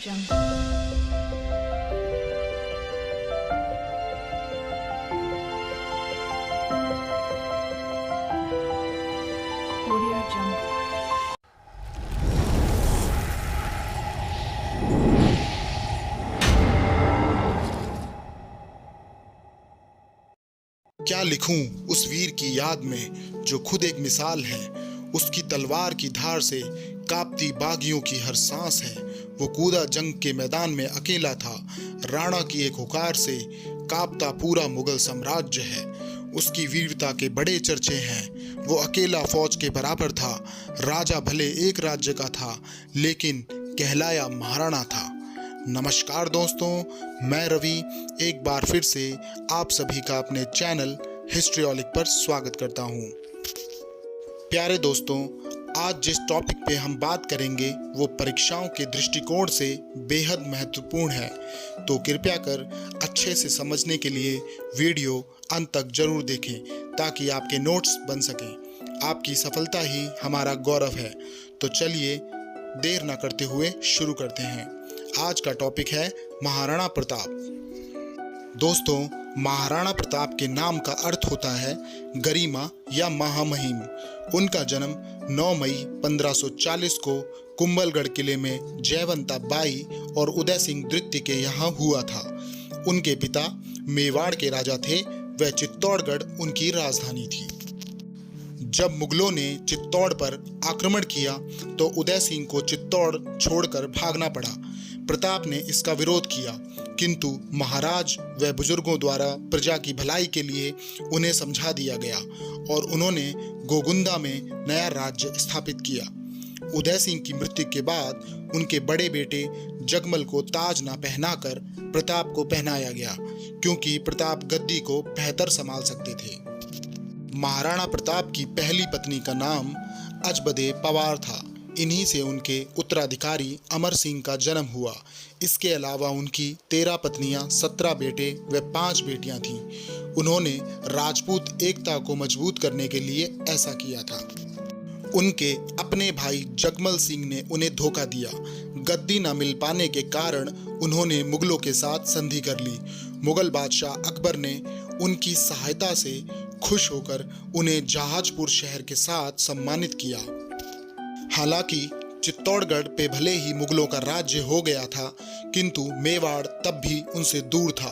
Jungle. Audio Jungle. क्या लिखूं उस वीर की याद में जो खुद एक मिसाल है। उसकी तलवार की धार से कांपती बागियों की हर सांस है। वो कूदा जंग के मैदान में अकेला था। राणा की एक हुकार से कांपता पूरा मुगल साम्राज्य है। उसकी वीरता के बड़े चर्चे हैं। वो अकेला फौज के बराबर था। राजा भले एक राज्य का था, लेकिन कहलाया महाराणा था। नमस्कार दोस्तों, मैं रवि एक बार फिर से आप सभी का अपने चैनल हिस्ट्रियोलिक पर स्वागत करता हूं। प्यारे दोस्तों, आज जिस टॉपिक पे हम बात करेंगे वो परीक्षाओं के दृष्टिकोण से बेहद महत्वपूर्ण है, तो कृपया कर अच्छे से समझने के लिए वीडियो अंत तक जरूर देखें ताकि आपके नोट्स बन सकें। आपकी सफलता ही हमारा गौरव है। तो चलिए देर न करते हुए शुरू करते हैं। आज का टॉपिक है महाराणा प्रताप। दोस्तों, महाराणा प्रताप के नाम का अर्थ होता है गरिमा या महामहिम। उनका जन्म 9 मई 1540 को कुंभलगढ़ किले में जयवंता बाई और उदय सिंह द्वितीय के यहाँ हुआ था। उनके पिता मेवाड़ के राजा थे। वह चित्तौड़गढ़ उनकी राजधानी थी। जब मुगलों ने चित्तौड़ पर आक्रमण किया तो उदय सिंह को चित्तौड़ छोड़कर भागना पड़ा। प्रताप ने इसका विरोध किया, किंतु महाराज व बुजुर्गों द्वारा प्रजा की भलाई के लिए उन्हें समझा दिया गया और उन्होंने गोगुंदा में नया राज्य स्थापित किया। उदय सिंह की मृत्यु के बाद उनके बड़े बेटे जगमल को ताज न पहनाकर प्रताप को पहनाया गया, क्योंकि प्रताप गद्दी को बेहतर संभाल सकते थे। महाराणा प्रताप की पहली पत्नी का नाम अजबदे पवार था। इन्हीं से उनके उत्तराधिकारी अमर सिंह का जन्म हुआ। इसके अलावा उनकी 13 पत्नियां, 17 बेटे व 5 बेटियां थीं। उन्होंने राजपूत एकता को मजबूत करने के लिए ऐसा किया था। उनके अपने भाई जगमल सिंह ने उन्हें धोखा दिया। गद्दी न मिल पाने के कारण उन्होंने मुगलों के साथ संधि कर ली। मुगल बादशाह अकबर ने उनकी सहायता से खुश होकर उन्हें जहाजपुर शहर के साथ सम्मानित किया। हालांकि चित्तौड़गढ़ पे भले ही मुगलों का राज्य हो गया था, किंतु मेवाड़ तब भी उनसे दूर था,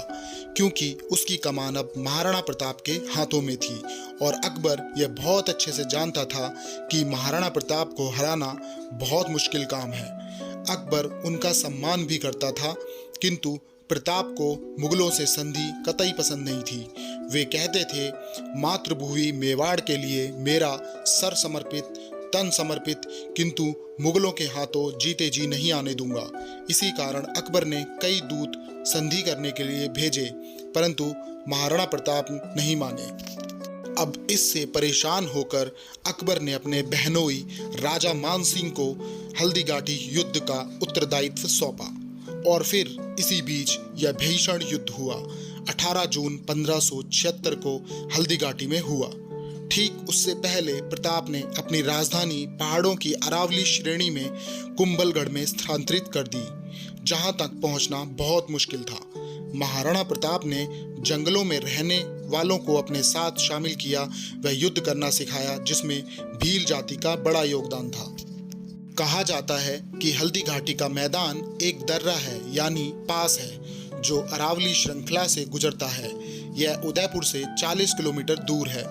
क्योंकि उसकी कमान अब महाराणा प्रताप के हाथों में थी और अकबर यह बहुत अच्छे से जानता था कि महाराणा प्रताप को हराना बहुत मुश्किल काम है। अकबर उनका सम्मान भी करता था, किंतु प्रताप को मुगलों से संधि कतई पसंद नहीं थी। वे कहते थे, मातृभूमि मेवाड़ के लिए मेरा सर समर्पित, तन समर्पित, किंतु मुगलों के हाथों जीते जी नहीं आने दूंगा। इसी कारण अकबर ने कई दूत संधि करने के लिए भेजे, परंतु महाराणा प्रताप नहीं माने। अब इससे परेशान होकर अकबर ने अपने बहनोई राजा मानसिंह को हल्दीघाटी युद्ध का उत्तरदायित्व सौंपा और फिर इसी बीच यह भीषण युद्ध हुआ। 18 जून 1576 को हल्दीघाटी में हुआ। ठीक उससे पहले प्रताप ने अपनी राजधानी पहाड़ों की अरावली श्रेणी में कुंभलगढ़ में स्थानांतरित कर दी, जहां तक पहुंचना बहुत मुश्किल था। महाराणा प्रताप ने जंगलों में रहने वालों को अपने साथ शामिल किया व युद्ध करना सिखाया, जिसमें भील जाति का बड़ा योगदान था। कहा जाता है कि हल्दीघाटी का मैदान एक दर्रा है, यानी पास है, जो अरावली श्रृंखला से गुजरता है। यह उदयपुर से 40 किलोमीटर दूर है।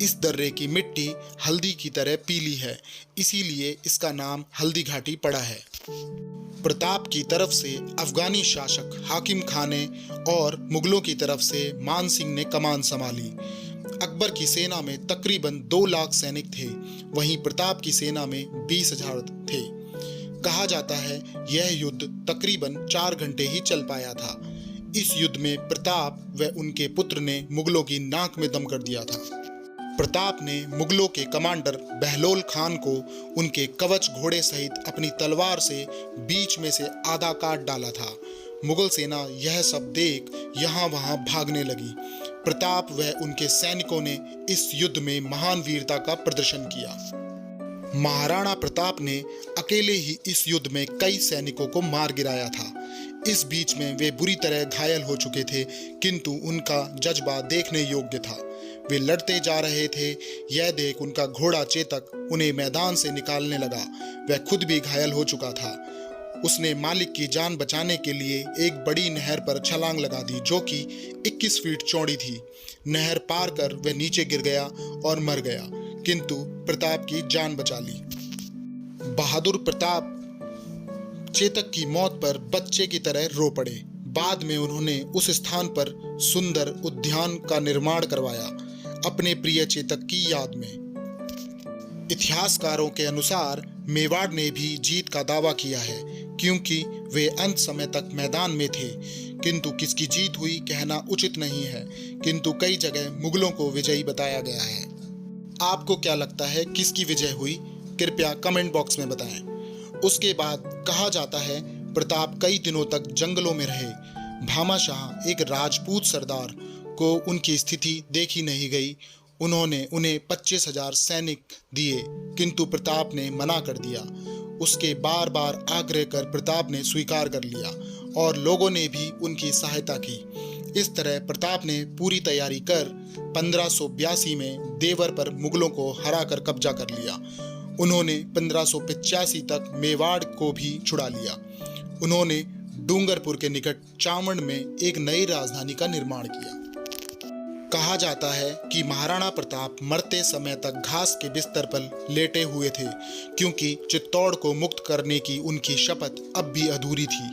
इस दर्रे की मिट्टी हल्दी की तरह पीली है, इसीलिए इसका नाम हल्दीघाटी पड़ा है। प्रताप की तरफ से अफगानी शासक हाकिम खान ने और मुगलों की तरफ से मान सिंह ने कमान संभाली। अकबर की सेना में तकरीबन 2 लाख सैनिक थे, वहीं प्रताप की सेना में 20,000 थे। कहा जाता है यह युद्ध तकरीबन 4 घंटे ही चल पाया था। इस युद्ध में प्रताप व उनके पुत्र ने मुगलों की नाक में दम कर दिया था। प्रताप ने मुगलों के कमांडर बहलोल खान को उनके कवच घोड़े सहित अपनी तलवार से बीच में से आधा काट डाला था। मुगल सेना यह सब देख यहाँ वहाँ भागने लगी। प्रताप व उनके सैनिकों ने इस युद्ध में महान वीरता का प्रदर्शन किया। महाराणा प्रताप ने अकेले ही इस युद्ध में कई सैनिकों को मार गिराया था। इस बीच में वे बुरी तरह घायल हो चुके थे, किंतु उनका जज्बा देखने योग्य था। वे लड़ते जा रहे थे। यह देख उनका घोड़ा चेतक उन्हें मैदान से निकालने लगा। वह खुद भी घायल हो चुका था। उसने मालिक की जान बचाने के लिए एक बड़ी नहर पर छलांग लगा दी, जो कि 21 फीट चौड़ी थी। नहर पार कर वह नीचे गिर गया और मर गया, किंतु प्रताप की जान बचा ली। बहादुर प्रताप चेतक की मौत पर बच्चे की तरह रो पड़े। बाद में उन्होंने उस स्थान पर सुंदर उद्यान का निर्माण करवाया, अपने प्रिय चेतक की याद में। इतिहासकारों के अनुसार मेवाड़ ने भी जीत का दावा किया है, क्योंकि वे अंत समय तक मैदान में थे। किंतु किसकी जीत हुई कहना उचित नहीं है, किंतु कई जगह मुगलों को विजयी बताया गया है। आपको क्या लगता है किसकी विजय हुई? कृपया कमेंट बॉक्स में बताएं। उसके बाद कहा जाता है प्रताप कई दिनों तक जंगलों में रहे। भामाशाह, एक राजपूत सरदार, को उनकी स्थिति देखी नहीं गई। उन्होंने उन्हें 25,000 सैनिक दिए, किंतु प्रताप ने मना कर दिया। उसके बार बार आग्रह कर प्रताप ने स्वीकार कर लिया और लोगों ने भी उनकी सहायता की। इस तरह प्रताप ने पूरी तैयारी कर 1582 में देवर पर मुगलों को हराकर कब्जा कर लिया। उन्होंने 1585 तक मेवाड़ को भी छुड़ा लिया। उन्होंने डूंगरपुर के निकट चावंड में एक नई राजधानी का निर्माण किया। कहा जाता है कि महाराणा प्रताप मरते समय तक घास के बिस्तर पर लेटे हुए थे, क्योंकि चित्तौड़ को मुक्त करने की उनकी शपथ अब भी अधूरी थी।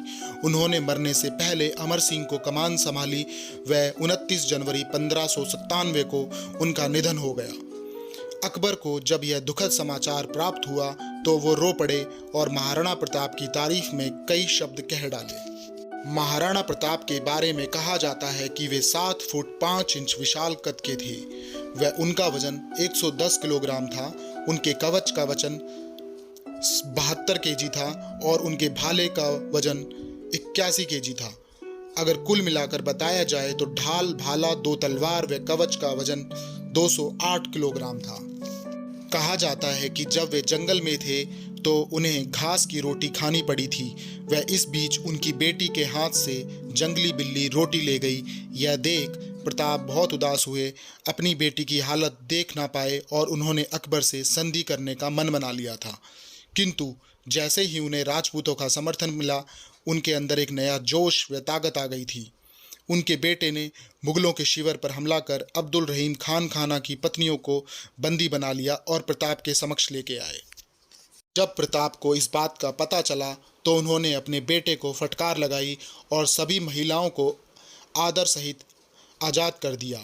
उन्होंने मरने से पहले अमर सिंह को कमान संभाली। वह 29 जनवरी 1597 को उनका निधन हो गया। अकबर को जब यह दुखद समाचार प्राप्त हुआ तो वो रो पड़े और महाराणा प्रताप की तारीफ में कई शब्द कह डाले। महाराणा प्रताप के बारे में कहा जाता है कि वे 7 फुट 5 इंच विशाल कद के थे। उनका वजन 110 किलोग्राम था। उनके कवच का वजन 72 केजी था और उनके भाले का वजन 81 केजी था। अगर कुल मिलाकर बताया जाए तो ढाल, भाला, 2 तलवार व कवच का वजन 208 किलोग्राम था। कहा जाता है कि जब वे जंगल में थे तो उन्हें घास की रोटी खानी पड़ी थी। वह इस बीच उनकी बेटी के हाथ से जंगली बिल्ली रोटी ले गई। यह देख प्रताप बहुत उदास हुए। अपनी बेटी की हालत देख ना पाए और उन्होंने अकबर से संधि करने का मन बना लिया था। किंतु जैसे ही उन्हें राजपूतों का समर्थन मिला, उनके अंदर एक नया जोश व ताकत आ गई थी। उनके बेटे ने मुगलों के शिविर पर हमला कर अब्दुल रहीम खान खाना की पत्नियों को बंदी बना लिया और प्रताप के समक्ष लेके आए। जब प्रताप को इस बात का पता चला तो उन्होंने अपने बेटे को फटकार लगाई और सभी महिलाओं को आदर सहित आज़ाद कर दिया।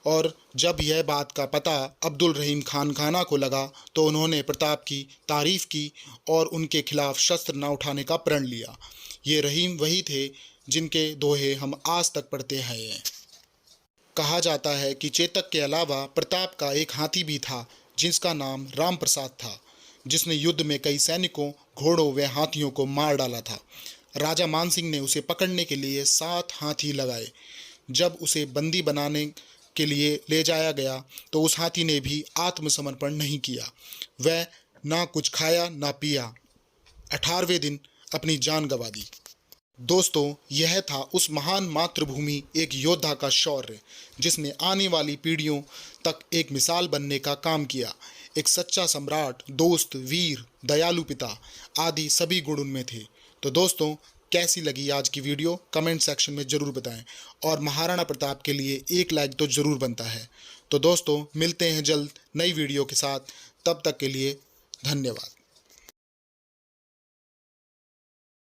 और जब यह बात का पता अब्दुल रहीम खान खाना को लगा तो उन्होंने प्रताप की तारीफ की और उनके खिलाफ शस्त्र न उठाने का प्रण लिया। ये रहीम वही थे जिनके दोहे हम आज तक पढ़ते हैं। कहा जाता है कि चेतक के अलावा प्रताप का एक हाथी भी था, जिसका नाम राम प्रसाद था, जिसने युद्ध में कई सैनिकों, घोड़ों व हाथियों को मार डाला था। राजा मानसिंह ने उसे पकड़ने के लिए 7 हाथी लगाए। जब उसे बंदी बनाने के लिए ले जाया गया तो उस हाथी ने भी आत्मसमर्पण नहीं किया। वह ना कुछ खाया ना पिया, 18वें दिन अपनी जान गंवा दी। दोस्तों, यह था उस महान मातृभूमि एक योद्धा का शौर्य, जिसने आने वाली पीढ़ियों तक एक मिसाल बनने का काम किया। एक सच्चा सम्राट, दोस्त, वीर, दयालु पिता आदि सभी गुण उनमें थे। तो दोस्तों, कैसी लगी आज की वीडियो कमेंट सेक्शन में ज़रूर बताएं और महाराणा प्रताप के लिए एक लाइक तो ज़रूर बनता है। तो दोस्तों, मिलते हैं जल्द नई वीडियो के साथ। तब तक के लिए धन्यवाद।